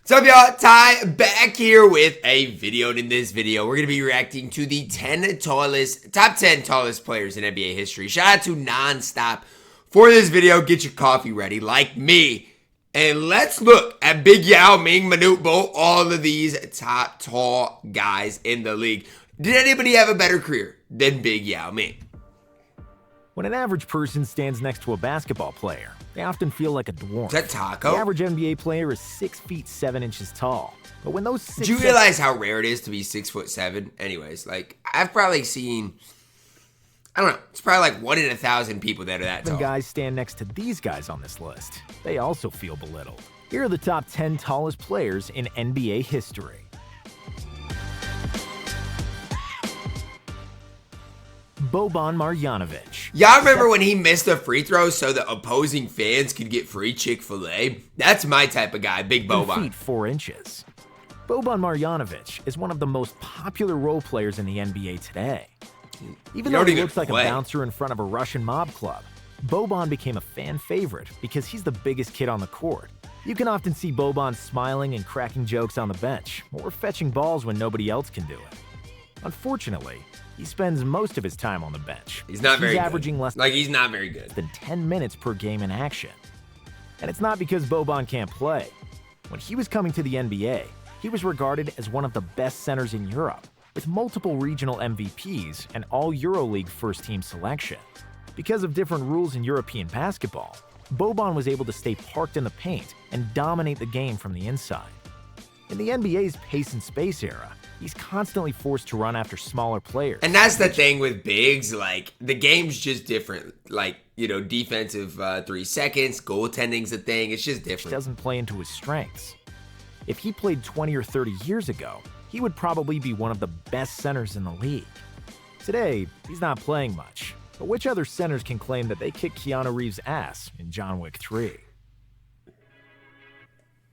What's up, y'all? Ty back here with a video, and in this video, we're going to be reacting to the top 10 tallest players in NBA history. Shout out to Nonstop for this video. Get your coffee ready, like me. And let's look at Big Yao Ming, Manute Bol, all of these top tall guys in the league. Did anybody have a better career than Big Yao Ming? When an average person stands next to a basketball player, they often feel like a dwarf. Is that Taco? The average NBA player is 6 feet 7 inches tall. But when those Do you realize how rare it is to be 6'7"? Anyways, like, I've probably seen, I don't know, it's probably like 1 in 1,000 people that are that tall. When guys stand next to these guys on this list, they also feel belittled. Here are the top 10 tallest players in NBA history. Boban Marjanovic. Y'all remember when he missed a free throw so the opposing fans could get free Chick-fil-A? That's my type of guy, Big Boban. 2 feet 4 inches. Boban Marjanovic is one of the most popular role players in the NBA today. Even though he looks like a bouncer in front of a Russian mob club, Boban became a fan favorite because he's the biggest kid on the court. You can often see Boban smiling and cracking jokes on the bench, or fetching balls when nobody else can do it. Unfortunately, he spends most of his time on the bench. He's not very good. He's averaging less than 10 minutes per game in action. And it's not because Boban can't play. When he was coming to the NBA, he was regarded as one of the best centers in Europe, with multiple regional MVPs and all EuroLeague first-team selection. Because of different rules in European basketball, Boban was able to stay parked in the paint and dominate the game from the inside. In the NBA's pace and space era, he's constantly forced to run after smaller players. And that's the thing with bigs, like, the game's just different. Like, you know, defensive 3 seconds, goaltending's a thing, it's just different. He doesn't play into his strengths. If he played 20 or 30 years ago, he would probably be one of the best centers in the league. Today, he's not playing much. But which other centers can claim that they kicked Keanu Reeves' ass in John Wick 3?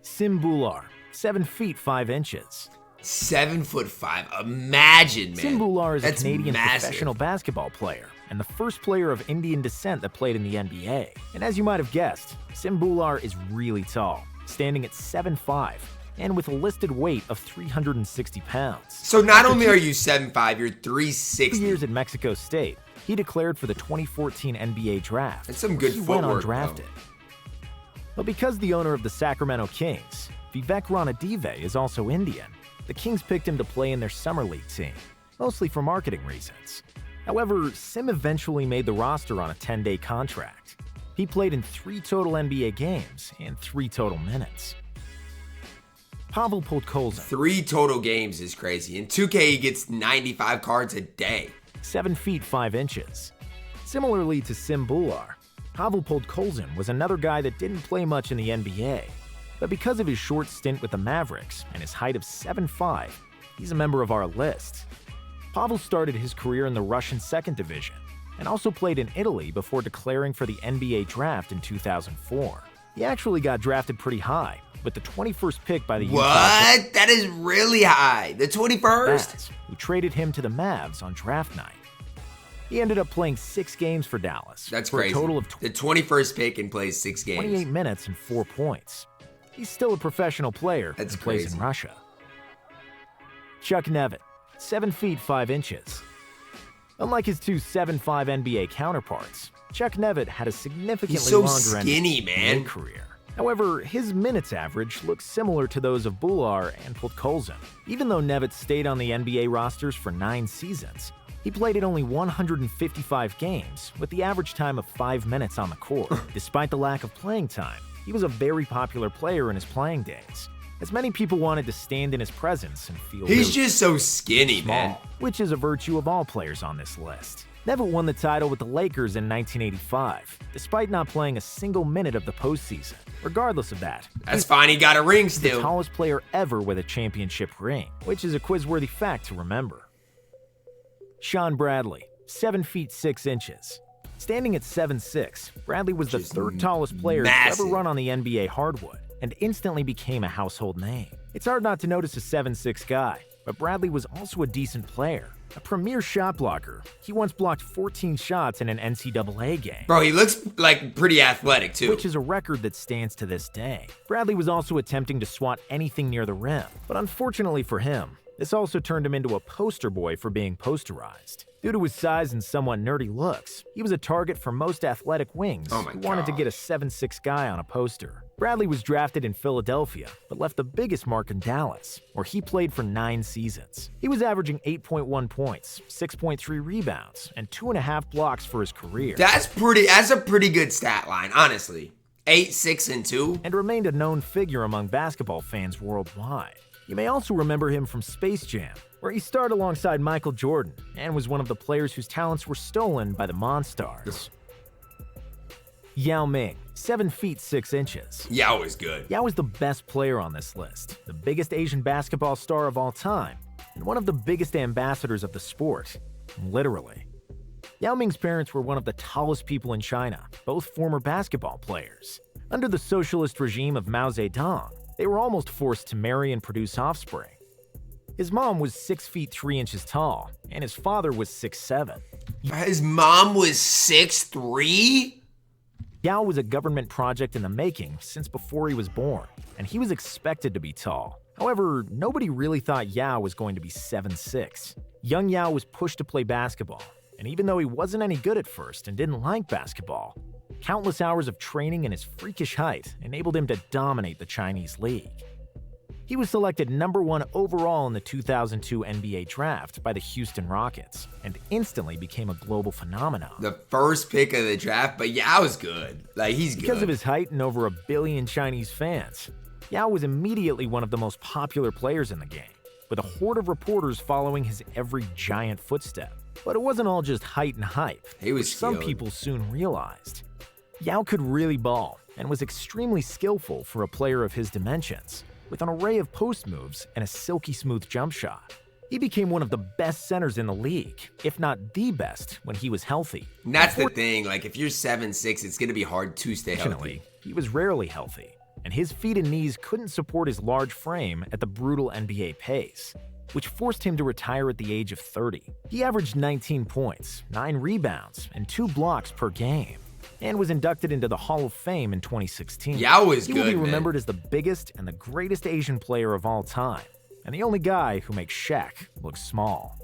Sim Bhullar, 7 feet 5 inches. 7'5". Imagine, man. Sim Bhullar is That's a Canadian massive professional basketball player and the first player of Indian descent that played in the NBA. And as you might have guessed, Sim Bhullar is really tall, standing at 7'5", and with a listed weight of 360 pounds. So not only are you 7'5", you're 360. 2 years at Mexico State, he declared for the 2014 NBA draft. That's some good footwork. He went undrafted. Though. But because the owner of the Sacramento Kings, Vivek Ranadive, is also Indian, the Kings picked him to play in their summer league team, mostly for marketing reasons. However, Sim eventually made the roster on a 10-day contract. He played in 3 total NBA games and 3 total minutes. Pavel Podkolzin. 3 total games is crazy. In 2K, he gets 95 cards a day. 7 feet 5 inches. Similarly to Sim Bhullar, Pavel Podkolzin was another guy that didn't play much in the NBA. But because of his short stint with the Mavericks and his height of 7'5", he's a member of our list. Pavel started his career in the Russian 2nd Division and also played in Italy before declaring for the NBA draft in 2004. He actually got drafted pretty high, with the 21st pick by the What? That is really high. The 21st? Who traded him to the Mavs on draft night. He ended up playing 6 games for Dallas. That's for crazy. A total of the 21st pick and plays 6 games. 28 minutes and 4 points. He's still a professional player and plays in Russia. Chuck Nevitt, 7 feet 5 inches. Unlike his 2 7'5" NBA counterparts, Chuck Nevitt had a significantly longer NBA career. However, his minutes average looks similar to those of Bhullar and Podkolzin. Even though Nevitt stayed on the NBA rosters for 9 seasons, he played in only 155 games, with the average time of 5 minutes on the court. Despite the lack of playing time, he was a very popular player in his playing days, as many people wanted to stand in his presence and feel He's just so skinny, small, man. Which is a virtue of all players on this list. Nevitt won the title with the Lakers in 1985, despite not playing a single minute of the postseason. Regardless of that, that's fine, he got a ring still. The tallest player ever with a championship ring, which is a quiz-worthy fact to remember. Sean Bradley, 7 feet 6 inches. Standing at 7'6", Bradley was the 3rd tallest player to ever run on the NBA hardwood, and instantly became a household name. It's hard not to notice a 7'6" guy, but Bradley was also a decent player, a premier shot blocker. He once blocked 14 shots in an NCAA game. Bro, he looks like pretty athletic too. Which is a record that stands to this day. Bradley was also attempting to swat anything near the rim, but unfortunately for him, this also turned him into a poster boy for being posterized. Due to his size and somewhat nerdy looks, he was a target for most athletic wings who wanted to get a 7'6" guy on a poster. Bradley was drafted in Philadelphia, but left the biggest mark in Dallas, where he played for 9 seasons. He was averaging 8.1 points, 6.3 rebounds, and 2.5 blocks for his career. That's a pretty good stat line, honestly. 8, 6, and 2. And remained a known figure among basketball fans worldwide. You may also remember him from Space Jam, where he starred alongside Michael Jordan and was one of the players whose talents were stolen by the Monstars. Yao Ming, 7 feet 6 inches. Yao is good. Yao is the best player on this list, the biggest Asian basketball star of all time, and one of the biggest ambassadors of the sport, literally. Yao Ming's parents were one of the tallest people in China, both former basketball players. Under the socialist regime of Mao Zedong, they were almost forced to marry and produce offspring. His mom was 6 feet 3 inches tall, and his father was 6'7". His mom was 6'3"? Yao was a government project in the making since before he was born, and he was expected to be tall. However, nobody really thought Yao was going to be 7'6". Young Yao was pushed to play basketball, and even though he wasn't any good at first and didn't like basketball, countless hours of training and his freakish height enabled him to dominate the Chinese league. He was selected #1 overall in the 2002 NBA draft by the Houston Rockets and instantly became a global phenomenon. The first pick of the draft, but Yao's good. Like, he's good. Because of his height and over 1 billion Chinese fans, Yao was immediately one of the most popular players in the game, with a horde of reporters following his every giant footstep. But it wasn't all just height and hype, he was which some people soon realized. Yao could really ball and was extremely skillful for a player of his dimensions, with an array of post moves and a silky smooth jump shot. He became one of the best centers in the league, if not the best, when he was healthy. And that's the thing, like if you're 7'6", it's gonna be hard to stay healthy. He was rarely healthy, and his feet and knees couldn't support his large frame at the brutal NBA pace, which forced him to retire at the age of 30. He averaged 19 points, 9 rebounds, and 2 blocks per game, and was inducted into the Hall of Fame in 2016. Yao was good, He will be remembered as the biggest and the greatest Asian player of all time, and the only guy who makes Shaq look small.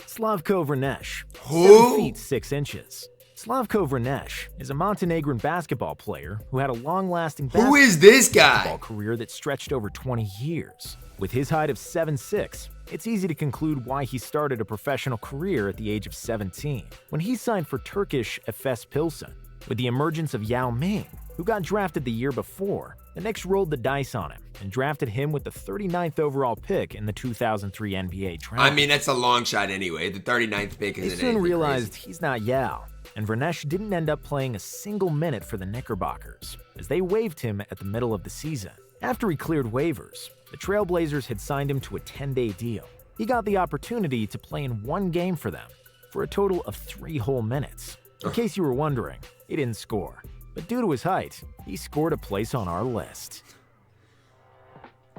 Slavko Vrnesh, 7 feet 6 inches. Slavko Vrnesh is a Montenegrin basketball player who had a long-lasting basketball career that stretched over 20 years. With his height of 7'6", it's easy to conclude why he started a professional career at the age of 17, when he signed for Turkish Efes Pilsen. With the emergence of Yao Ming, who got drafted the year before, the Knicks rolled the dice on him and drafted him with the 39th overall pick in the 2003 NBA draft. I mean, that's a long shot anyway. The 39th pick isn't anything They soon realized crazy. He's not Yao, and Vrnesh didn't end up playing a single minute for the Knickerbockers, as they waived him at the middle of the season. After he cleared waivers, the Trailblazers had signed him to a 10-day deal. He got the opportunity to play in 1 game for them, for a total of 3 whole minutes. In case you were wondering, he didn't score, but due to his height, he scored a place on our list.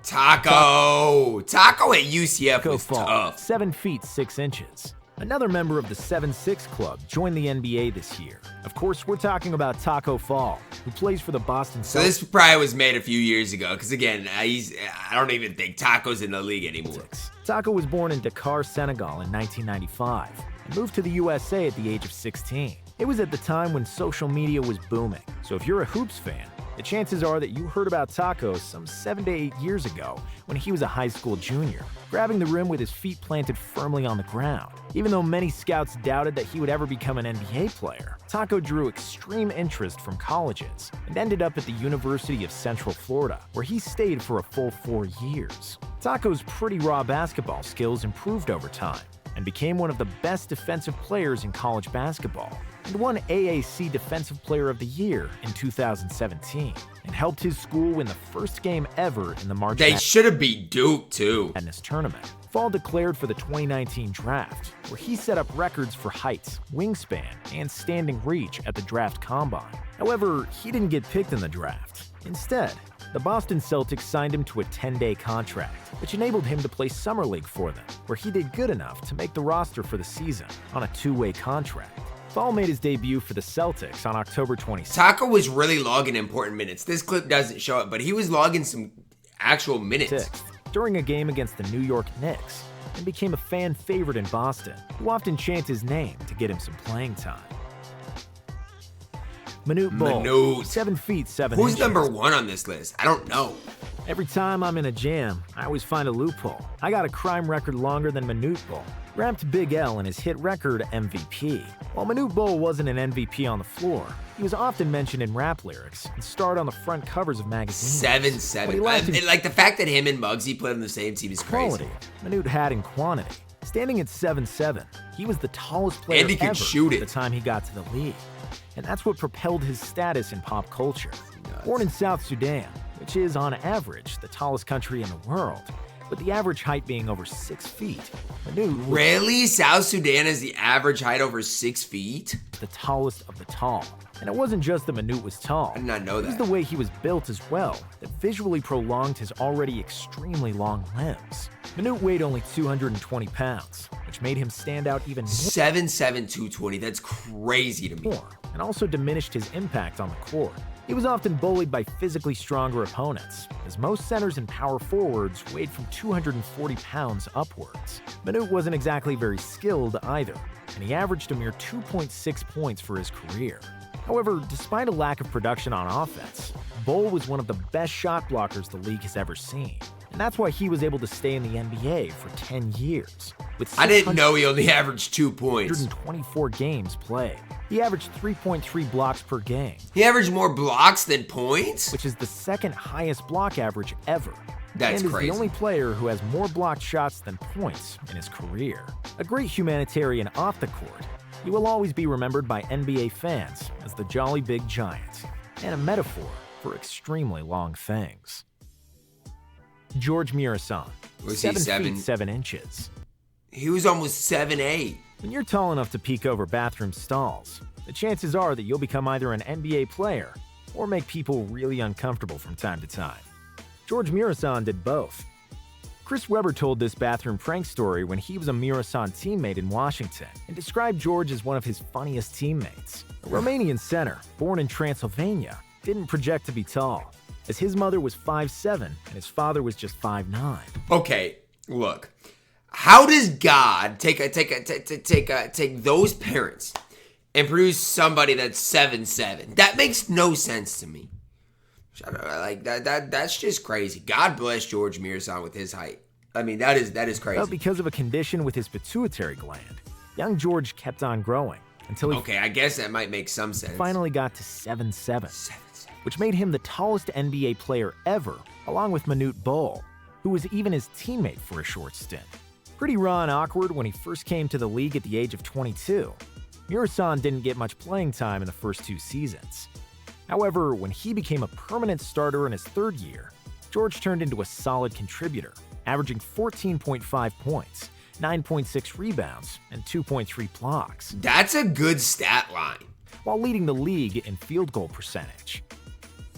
Taco at UCF was tough. 7 feet 6 inches. Another member of the 7'6" club joined the NBA this year. Of course, we're talking about Taco Fall, who plays for the Boston Celtics. So this probably was made a few years ago, because again, I don't even think Taco's in the league anymore. Taco was born in Dakar, Senegal in 1995, and moved to the USA at the age of 16. It was at the time when social media was booming, so if you're a Hoops fan, the chances are that you heard about Taco some 7 to 8 years ago when he was a high school junior, grabbing the rim with his feet planted firmly on the ground. Even though many scouts doubted that he would ever become an NBA player, Taco drew extreme interest from colleges and ended up at the University of Central Florida, where he stayed for a full 4 years. Taco's pretty raw basketball skills improved over time and became one of the best defensive players in college basketball, and won AAC Defensive Player of the Year in 2017, and helped his school win the first game ever in the March They should have beat Duke, too. Madness tournament. Fall declared for the 2019 draft, where he set up records for height, wingspan, and standing reach at the draft combine. However, he didn't get picked in the draft. Instead, the Boston Celtics signed him to a 10-day contract, which enabled him to play Summer League for them, where he did good enough to make the roster for the season on a 2-way contract. Fall made his debut for the Celtics on October 26th. Taco was really logging important minutes. This clip doesn't show it, but he was logging some actual minutes. During a game against the New York Knicks, and became a fan favorite in Boston, who often chants his name to get him some playing time. Manute Bol, 7 feet 7 Who's inches. number 1 on this list? I don't know. Every time I'm in a jam, I always find a loophole. I got a crime record longer than Manute Bol. Ramped Big L in his hit record MVP. While Manute Bol wasn't an MVP on the floor, he was often mentioned in rap lyrics and starred on the front covers of magazines. 7'7". Like the fact that him and Muggsy played on the same team is crazy. Quality, Manute had in quantity. Standing at 7'7", he was the tallest player and he could ever shoot it. at the time he got to the league. And that's what propelled his status in pop culture. Born in South Sudan, which is, on average, the tallest country in the world, with the average height being over 6 feet, Manute Really? South Sudan is the average height over 6 feet? the tallest of the tall. And it wasn't just that Manute was tall. I did not know It was that. the way he was built as well that visually prolonged his already extremely long limbs. Manute weighed only 220 pounds, which made him stand out even 7'7", 220. That's crazy to me. more, and also diminished his impact on the court. He was often bullied by physically stronger opponents, as most centers and power forwards weighed from 240 pounds upwards. Manute wasn't exactly very skilled either, and he averaged a mere 2.6 points for his career. However, despite a lack of production on offense, Bol was one of the best shot blockers the league has ever seen. And that's why he was able to stay in the NBA for 10 years. With I didn't know he only averaged 2 points. 124 games played. He averaged 3.3 blocks per game, He averaged more blocks than points? which is the second highest block average ever. That's and is crazy. the only player who has more blocked shots than points in his career. A great humanitarian off the court, he will always be remembered by NBA fans as the Jolly Big Giant, and a metaphor for extremely long things. George Murasan, Was he 7 feet 7 inches. He was almost 7'8". When you're tall enough to peek over bathroom stalls, the chances are that you'll become either an NBA player or make people really uncomfortable from time to time. George Murasan did both. Chris Webber told this bathroom prank story when he was a Murasan teammate in Washington and described George as one of his funniest teammates. A Romanian center, born in Transylvania, didn't project to be tall, as his mother was 5'7" and his father was just 5'9". Okay, look. How does God take those parents and produce somebody that's 7'7"? That makes no sense to me. Like that's just crazy. God bless George Murasan with his height. I mean, that is crazy. But because of a condition with his pituitary gland, young George kept on growing until he Okay, I guess that might make some sense. finally got to 7'7", which made him the tallest NBA player ever, along with Manute Bol, who was even his teammate for a short stint. Pretty raw and awkward when he first came to the league at the age of 22. Murasan didn't get much playing time in the first 2 seasons. However, when he became a permanent starter in his 3rd year, George turned into a solid contributor, averaging 14.5 points, 9.6 rebounds, and 2.3 blocks. That's a good stat line. While leading the league in field goal percentage.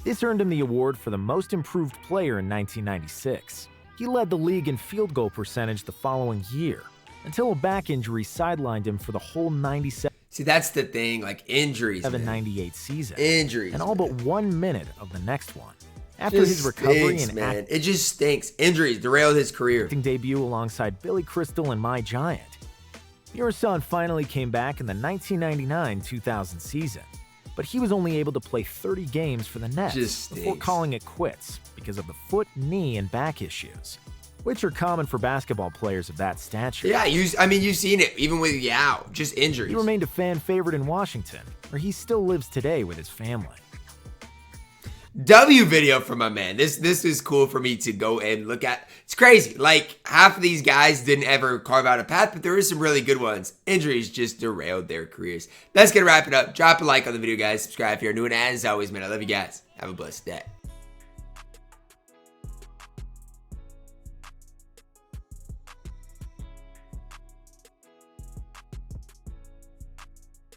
This earned him the award for the most improved player in 1996. He led the league in field goal percentage the following year, until a back injury sidelined him for the whole 97-98 See, that's the thing, like injuries, man. season. Injuries, and all man. but 1 minute of the next one. After his recovery and man. It just stinks. Injuries derailed his career. acting debut alongside Billy Crystal and My Giant, Murasan finally came back in the 1999-2000 season, but he was only able to play 30 games for the Nets Just before stinks. calling it quits because of the foot, knee, and back issues, which are common for basketball players of that stature. Yeah, you've seen it, even with Yao. Just injuries. He remained a fan favorite in Washington, where he still lives today with his family. W video for my man. This is cool for me to go and look at. It's crazy. Like, half of these guys didn't ever carve out a path, but there is some really good ones. Injuries just derailed their careers. That's gonna wrap it up. Drop a like on the video, guys. Subscribe if you're new, and as always, man, I love you guys. Have a blessed day.